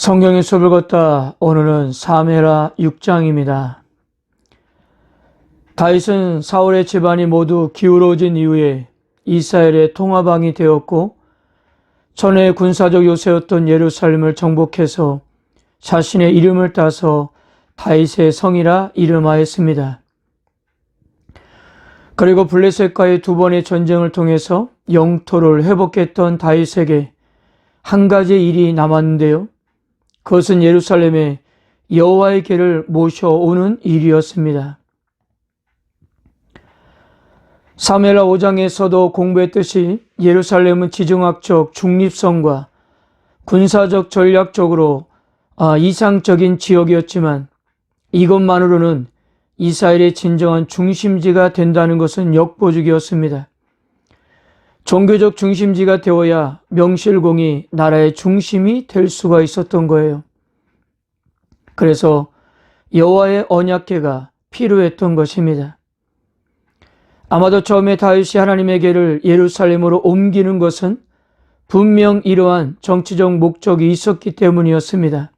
성경의 수업을 걷다. 오늘은 사무엘하 6장입니다. 다윗은 사울의 집안이 모두 기울어진 이후에 이스라엘의 통합왕이 되었고 전에 군사적 요새였던 예루살렘을 정복해서 자신의 이름을 따서 다윗의 성이라 이름하였습니다. 그리고 블레셋과의 두 번의 전쟁을 통해서 영토를 회복했던 다윗에게 한 가지 일이 남았는데요. 그것은 예루살렘에 여호와의 궤를 모셔오는 일이었습니다. 사무엘하 5장에서도 공부했듯이 예루살렘은 지정학적 중립성과 군사적 전략적으로 이상적인 지역이었지만 이것만으로는 이스라엘의 진정한 중심지가 된다는 것은 역보직이었습니다. 종교적 중심지가 되어야 명실공히 나라의 중심이 될 수가 있었던 거예요. 그래서 여호와의 언약궤가 필요했던 것입니다. 아마도 처음에 다윗이 하나님의 궤를 예루살렘으로 옮기는 것은 분명 이러한 정치적 목적이 있었기 때문이었습니다.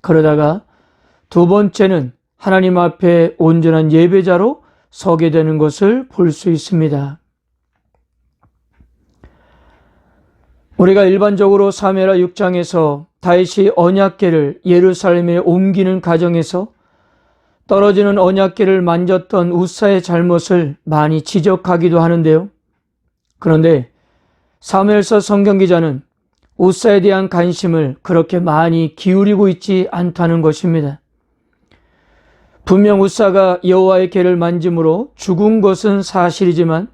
그러다가 두 번째는 하나님 앞에 온전한 예배자로 서게 되는 것을 볼 수 있습니다. 우리가 일반적으로 사무엘하 6장에서 다윗이 언약궤를 예루살렘에 옮기는 과정에서 떨어지는 언약궤를 만졌던 우사의 잘못을 많이 지적하기도 하는데요. 그런데 사무엘서 성경기자는 우사에 대한 관심을 그렇게 많이 기울이고 있지 않다는 것입니다. 분명 우사가 여호와의 궤를 만짐으로 죽은 것은 사실이지만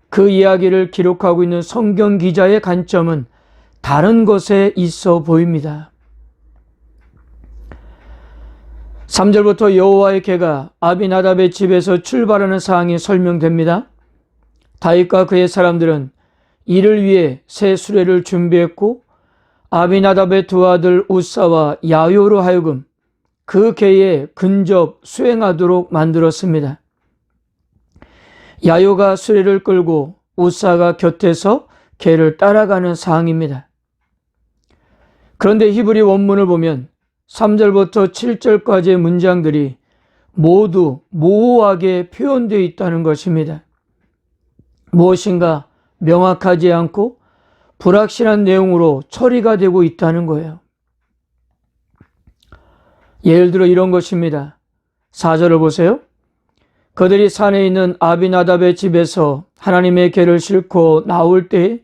그 이야기를 기록하고 있는 성경 기자의 관점은 다른 것에 있어 보입니다. 3절부터 여호와의 궤가 아비나답의 집에서 출발하는 사항이 설명됩니다. 다윗과 그의 사람들은 이를 위해 새 수레를 준비했고 아비나답의 두 아들 우사와 야요로 하여금 그 궤에 근접 수행하도록 만들었습니다. 야요가 수레를 끌고 우사가 곁에서 궤를 따라가는 사항입니다. 그런데 히브리 원문을 보면 3절부터 7절까지의 문장들이 모두 모호하게 표현되어 있다는 것입니다. 무엇인가 명확하지 않고 불확실한 내용으로 처리가 되고 있다는 거예요. 예를 들어 이런 것입니다. 4절을 보세요. 그들이 산에 있는 아비나답의 집에서 하나님의 궤를 싣고 나올 때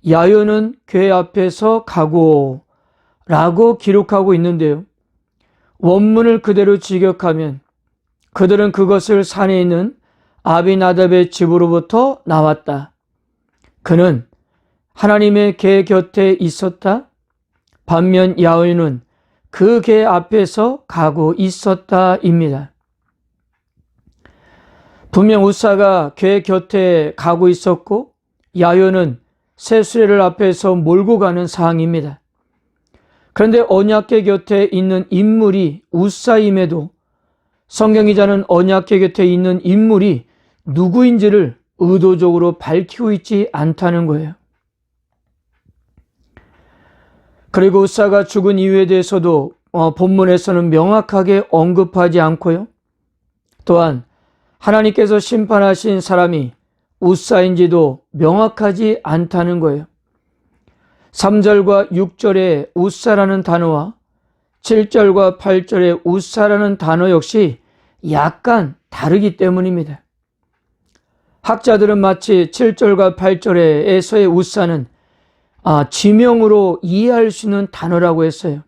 야요는 궤 앞에서 가고 라고 기록하고 있는데요. 원문을 그대로 직역하면 그들은 그것을 산에 있는 아비나답의 집으로부터 나왔다. 그는 하나님의 궤 곁에 있었다. 반면 야요는 그 궤 앞에서 가고 있었다입니다. 분명 우사가 궤 곁에 가고 있었고 야요는 새 수레를 앞에서 몰고 가는 상황입니다. 그런데 언약궤 곁에 있는 인물이 우사임에도 성경기자는 언약궤 곁에 있는 인물이 누구인지를 의도적으로 밝히고 있지 않다는 거예요. 그리고 우사가 죽은 이유에 대해서도 본문에서는 명확하게 언급하지 않고요. 또한 하나님께서 심판하신 사람이 우사인지도 명확하지 않다는 거예요. 3절과 6절의 우사라는 단어와 7절과 8절의 우사라는 단어 역시 약간 다르기 때문입니다. 학자들은 마치 7절과 8절에서의 우사는 지명으로 이해할 수 있는 단어라고 했어요.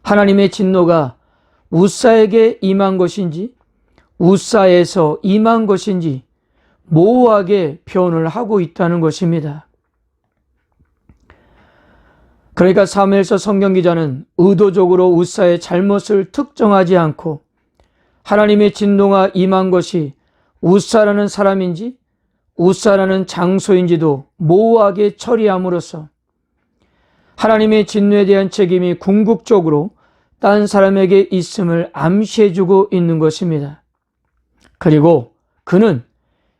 하나님의 진노가 우사에게 임한 것인지 우사에서 임한 것인지 모호하게 표현을 하고 있다는 것입니다. 그러니까 사무엘서 성경기자는 의도적으로 우사의 잘못을 특정하지 않고 하나님의 진노가 임한 것이 우사라는 사람인지 우사라는 장소인지도 모호하게 처리함으로써 하나님의 진노에 대한 책임이 궁극적으로 딴 사람에게 있음을 암시해주고 있는 것입니다. 그리고 그는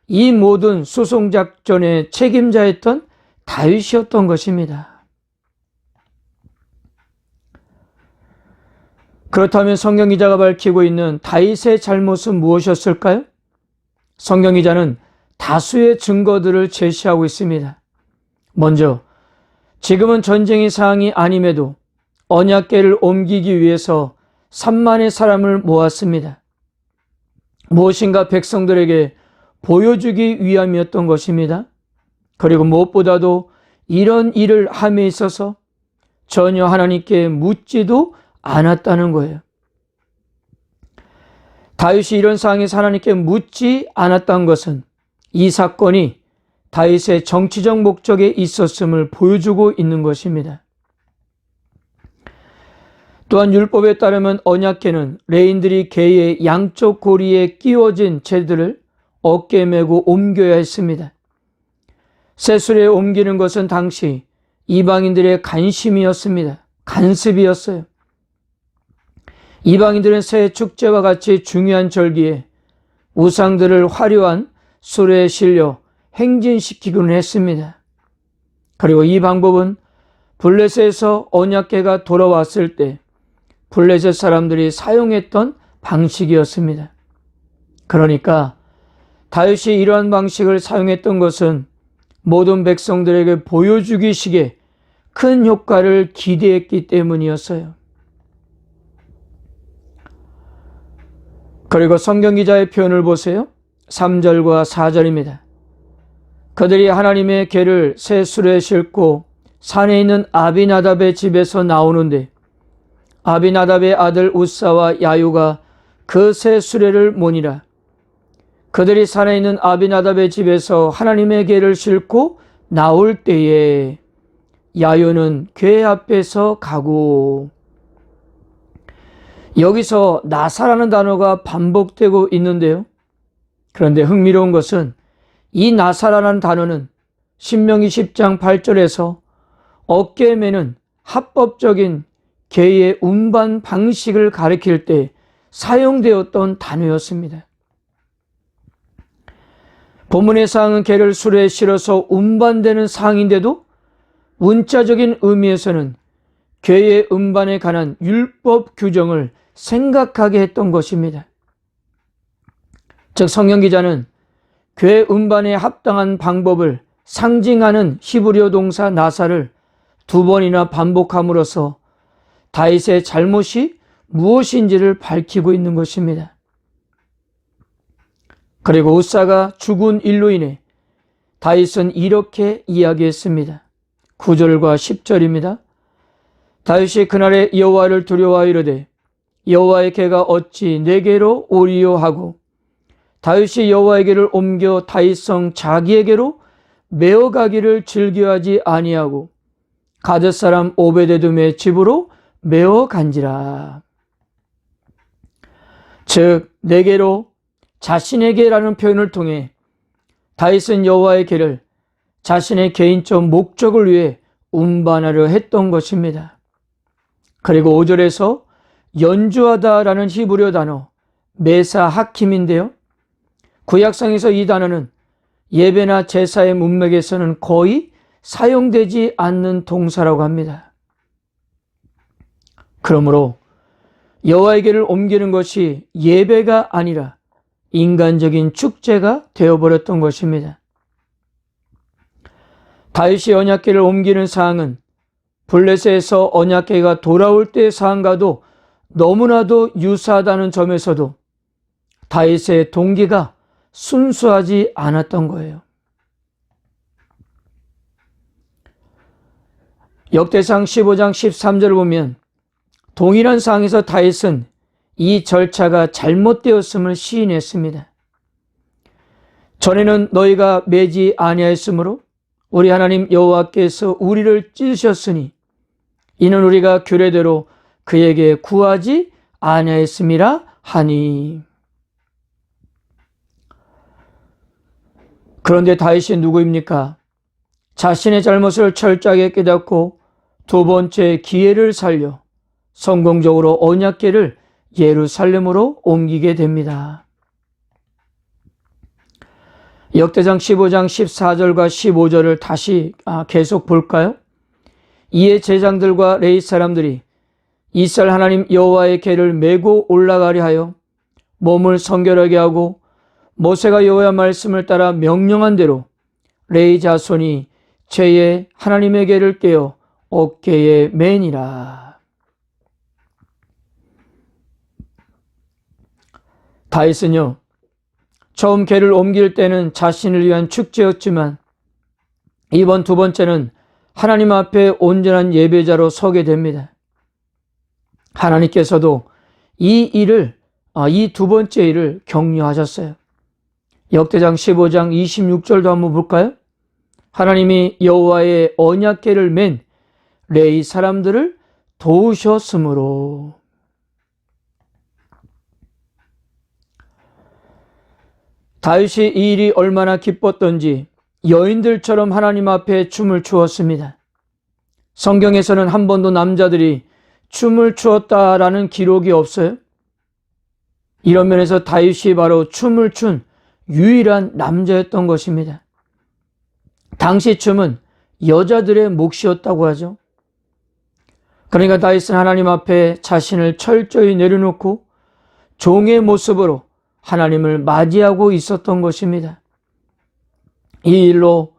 이 모든 수송작전의 책임자였던 다윗이었던 것입니다. 그렇다면 성경 기자가 밝히고 있는 다윗의 잘못은 무엇이었을까요? 성경 기자는 다수의 증거들을 제시하고 있습니다. 먼저 지금은 전쟁의 상황이 아님에도 언약궤를 옮기기 위해서 3만의 사람을 모았습니다. 무엇인가 백성들에게 보여주기 위함이었던 것입니다. 그리고 무엇보다도 이런 일을 함에 있어서 전혀 하나님께 묻지도 않았다는 거예요. 다윗이 이런 상황에서 하나님께 묻지 않았던 것은 이 사건이 다윗의 정치적 목적에 있었음을 보여주고 있는 것입니다. 또한 율법에 따르면 언약궤는 레인들이 궤의 양쪽 고리에 끼워진 재들을 어깨에 메고 옮겨야 했습니다. 세수레에 옮기는 것은 당시 이방인들의 간심이었습니다. 간습이었어요. 이방인들은 새 축제와 같이 중요한 절기에 우상들을 화려한 수레에 실려 행진시키곤 했습니다. 그리고 이 방법은 블레셋에서 언약궤가 돌아왔을 때 블레셋 사람들이 사용했던 방식이었습니다. 그러니까 다윗이 이러한 방식을 사용했던 것은 모든 백성들에게 보여주기식의 큰 효과를 기대했기 때문이었어요. 그리고 성경 기자의 표현을 보세요. 3절과 4절입니다. 그들이 하나님의 궤를 새 수레에 싣고 산에 있는 아비나답의 집에서 나오는데 아비나답의 아들 우사와 야유가 그 새 수레를 모니라. 그들이 산에 있는 아비나답의 집에서 하나님의 궤를 싣고 나올 때에 야유는 궤 앞에서 가고, 여기서 나사라는 단어가 반복되고 있는데요. 그런데 흥미로운 것은 이 나사라는 단어는 신명기 10장 8절에서 어깨에 매는 합법적인 궤의 운반 방식을 가리킬 때 사용되었던 단어였습니다. 본문의 사항은 궤를 수레에 실어서 운반되는 사항인데도 문자적인 의미에서는 궤의 운반에 관한 율법 규정을 생각하게 했던 것입니다. 즉 성경 기자는 궤 운반에 합당한 방법을 상징하는 히브리어 동사 나사를 2번이나 반복함으로써 다윗의 잘못이 무엇인지를 밝히고 있는 것입니다. 그리고 우사가 죽은 일로 인해 다윗은 이렇게 이야기했습니다. 9절과 10절입니다. 다윗이 그날에 여호와를 두려워하여 이르되 여호와의 궤가 어찌 내게로 오리요 하고 다윗이 여호와의 궤를 옮겨 다윗성 자기에게로 메어가기를 즐겨하지 아니하고 가드 사람 오베데돔의 집으로 메어간지라. 즉 내게로 자신에게라는 표현을 통해 다윗은 여호와의 궤를 자신의 개인적 목적을 위해 운반하려 했던 것입니다. 그리고 5절에서 연주하다라는 히브리어 단어 메사 하킴인데요. 구약성에서 이 단어는 예배나 제사의 문맥에서는 거의 사용되지 않는 동사라고 합니다. 그러므로 여호와의 궤를 옮기는 것이 예배가 아니라 인간적인 축제가 되어버렸던 것입니다. 다윗이 언약궤를 옮기는 사항은 블레셋에서 언약궤가 돌아올 때의 사항과도 너무나도 유사하다는 점에서도 다윗의 동기가 순수하지 않았던 거예요. 역대상 15장 13절을 보면 동일한 상황에서 다윗은 이 절차가 잘못되었음을 시인했습니다. 전에는 너희가 매지 아니하였으므로 우리 하나님 여호와께서 우리를 찢으셨으니 이는 우리가 규례대로 그에게 구하지 아니하였음이라 하니. 그런데 다윗이 누구입니까? 자신의 잘못을 철저하게 깨닫고 두 번째 기회를 살려 성공적으로 언약궤를 예루살렘으로 옮기게 됩니다. 역대상 15장 14절과 15절을 다시 계속 볼까요? 이에 제장들과 레위 사람들이 이스라엘 하나님 여호와의 궤를 메고 올라가려 하여 몸을 성결하게 하고 모세가 여호와의 말씀을 따라 명령한 대로 레위 자손이 죄의 하나님의 궤를 꿰어 어깨에 매니라. 다윗은요, 처음 궤를 옮길 때는 자신을 위한 축제였지만 이번 두 번째는 하나님 앞에 온전한 예배자로 서게 됩니다. 하나님께서도 이 두 번째 일을 격려하셨어요. 역대장 15장 26절도 한번 볼까요? 하나님이 여호와의 언약궤를 맨 레위 사람들을 도우셨으므로. 다윗이 이 일이 얼마나 기뻤던지 여인들처럼 하나님 앞에 춤을 추었습니다. 성경에서는 한 번도 남자들이 춤을 추었다라는 기록이 없어요. 이런 면에서 다윗이 바로 춤을 춘 유일한 남자였던 것입니다. 당시 춤은 여자들의 몫이었다고 하죠. 그러니까 다윗은 하나님 앞에 자신을 철저히 내려놓고 종의 모습으로 하나님을 맞이하고 있었던 것입니다. 이 일로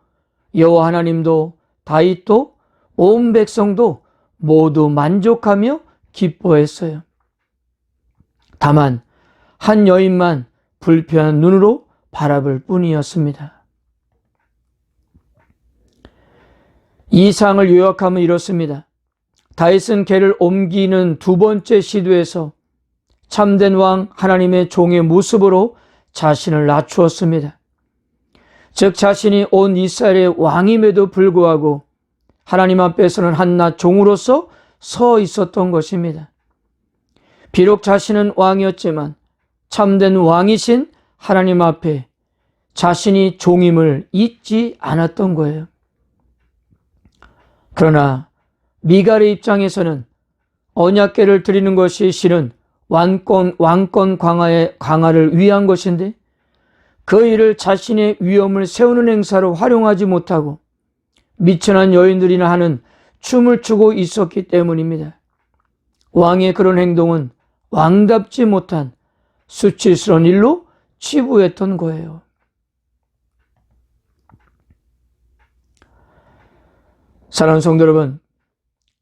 여호와 하나님도 다윗도 온 백성도 모두 만족하며 기뻐했어요. 다만 한 여인만 불편한 눈으로 바라볼 뿐이었습니다. 이 상을 요약하면 이렇습니다. 다윗은 궤를 옮기는 두 번째 시도에서 참된 왕 하나님의 종의 모습으로 자신을 낮추었습니다. 즉 자신이 온 이스라엘의 왕임에도 불구하고 하나님 앞에서는 한낱 종으로서 서 있었던 것입니다. 비록 자신은 왕이었지만 참된 왕이신 하나님 앞에 자신이 종임을 잊지 않았던 거예요. 그러나 미갈의 입장에서는 언약궤를 드리는 것이 실은 왕권 강화를 위한 것인데 그 일을 자신의 위엄을 세우는 행사로 활용하지 못하고 미천한 여인들이나 하는 춤을 추고 있었기 때문입니다. 왕의 그런 행동은 왕답지 못한 수치스러운 일로 치부했던 거예요. 사랑하는 성도 여러분,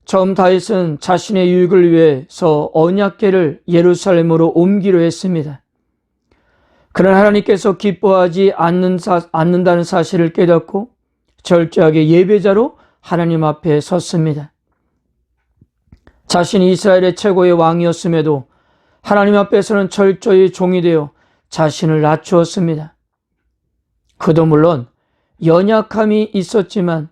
처음 다윗은 자신의 유익을 위해서 언약궤를 예루살렘으로 옮기려 했습니다. 그러나 하나님께서 기뻐하지 않는다는 사실을 깨닫고 철저하게 예배자로 하나님 앞에 섰습니다. 자신이 이스라엘의 최고의 왕이었음에도 하나님 앞에서는 철저히 종이 되어 자신을 낮추었습니다. 그도 물론 연약함이 있었지만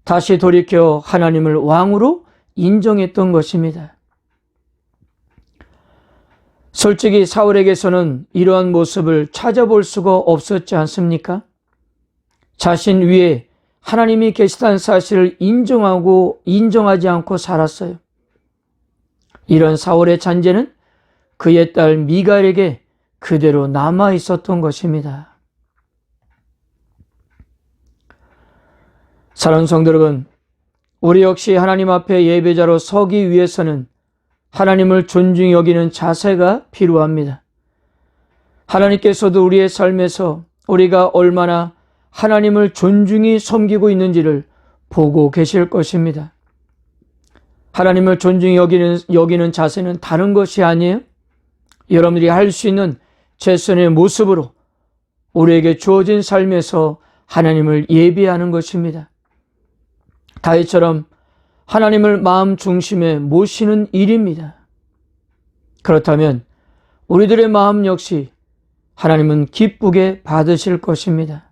다시 돌이켜 하나님을 왕으로 인정했던 것입니다. 솔직히 사울에게서는 이러한 모습을 찾아볼 수가 없었지 않습니까? 자신 위에 하나님이 계시다는 사실을 인정하지 않고 살았어요. 이런 사울의 잔재는 그의 딸 미갈에게 그대로 남아 있었던 것입니다. 사랑하는 성도 여러분, 우리 역시 하나님 앞에 예배자로 서기 위해서는 하나님을 존중히 여기는 자세가 필요합니다. 하나님께서도 우리의 삶에서 우리가 얼마나 하나님을 존중히 섬기고 있는지를 보고 계실 것입니다. 하나님을 존중히 여기는 자세는 다른 것이 아니에요. 여러분들이 할 수 있는 최선의 모습으로 우리에게 주어진 삶에서 하나님을 예배하는 것입니다. 다윗처럼 하나님을 마음 중심에 모시는 일입니다. 그렇다면 우리들의 마음 역시 하나님은 기쁘게 받으실 것입니다.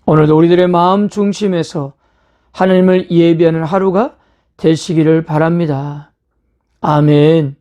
오늘도 우리들의 마음 중심에서 하나님을 예배하는 하루가 되시기를 바랍니다. 아멘.